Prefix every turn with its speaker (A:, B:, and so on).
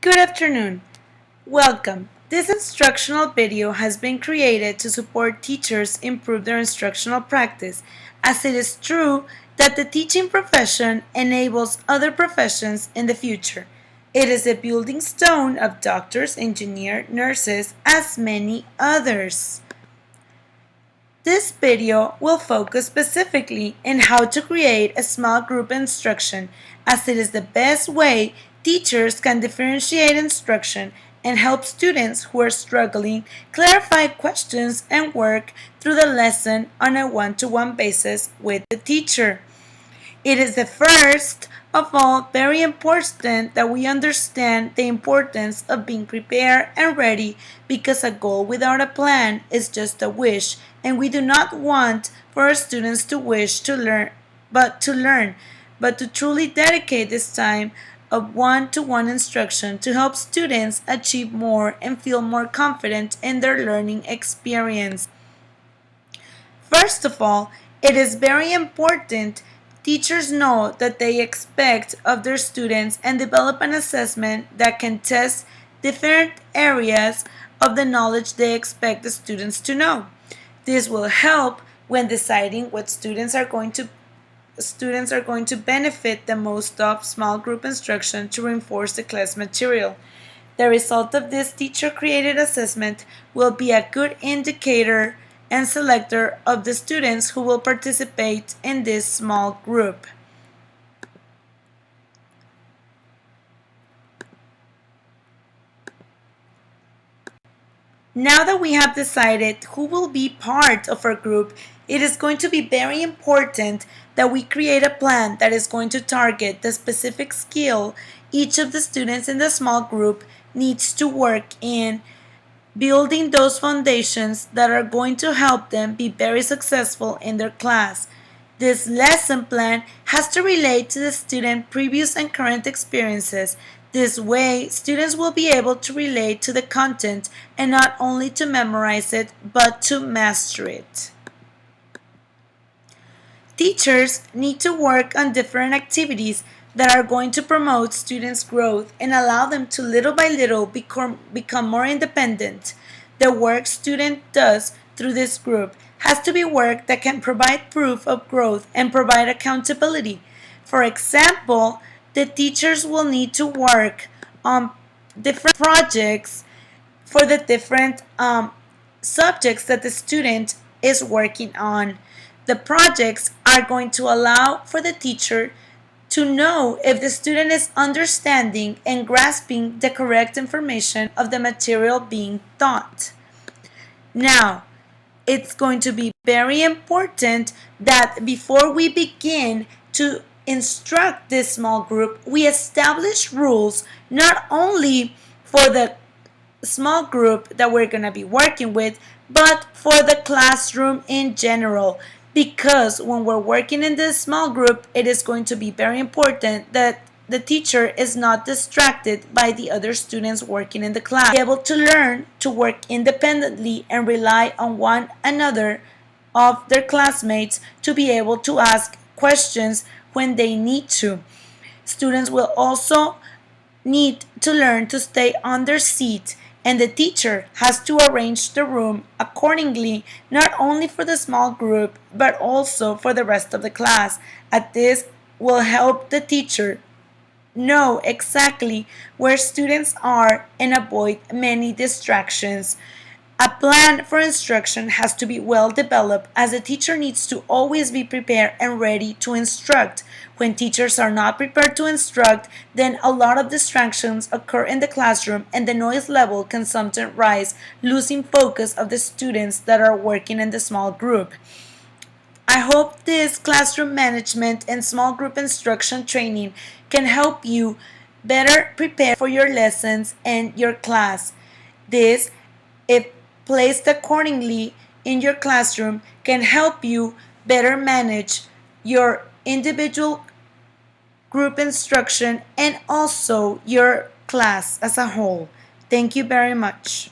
A: Good afternoon. Welcome. This instructional video has been created to support teachers improve their instructional practice, as it is true that the teaching profession enables other professions in the future. It is a building stone of doctors, engineers, nurses, as many others. This video will focus specifically on how to create a small group instruction, as it is the best way teachers can differentiate instruction and help students who are struggling clarify questions and work through the lesson on a one-to-one basis with the teacher. It is the first of all very important that we understand the importance of being prepared and ready, because a goal without a plan is just a wish, and we do not want for our students to wish to learn, but to truly dedicate this time of one-to-one instruction to help students achieve more and feel more confident in their learning experience. First of all, it is very important teachers know that they expect of their students and develop an assessment that can test different areas of the knowledge they expect the students to know. This will help when deciding what students are going to benefit the most of small group instruction to reinforce the class material. The result of this teacher-created assessment will be a good indicator and selector of the students who will participate in this small group. Now that we have decided who will be part of our group, it is going to be very important that we create a plan that is going to target the specific skill each of the students in the small group needs to work in, building those foundations that are going to help them be very successful in their class. This lesson plan has to relate to the student's previous and current experiences. This way, students will be able to relate to the content and not only to memorize it, but to master it. Teachers need to work on different activities that are going to promote students' growth and allow them to little by little become more independent. The work student does through this group has to be work that can provide proof of growth and provide accountability. For example, the teachers will need to work on different projects for the different subjects that the student is working on. The projects are going to allow for the teacher to know if the student is understanding and grasping the correct information of the material being taught. Now, it's going to be very important that before we begin to instruct this small group, we establish rules not only for the small group that we're going to be working with, but for the classroom in general. Because when we're working in this small group, it is going to be very important that the teacher is not distracted by the other students working in the class. Be able to learn to work independently and rely on one another of their classmates to be able to ask questions when they need to. Students will also need to learn to stay on their seat, and the teacher has to arrange the room accordingly, not only for the small group but also for the rest of the class. At this will help the teacher know exactly where students are and avoid many distractions. A plan for instruction has to be well developed, as the teacher needs to always be prepared and ready to instruct. When teachers are not prepared to instruct, then a lot of distractions occur in the classroom and the noise level can sometimes rise, losing focus of the students that are working in the small group. I hope this classroom management and small group instruction training can help you better prepare for your lessons and your class. This, if placed accordingly in your classroom, can help you better manage your individual group instruction and also your class as a whole. Thank you very much.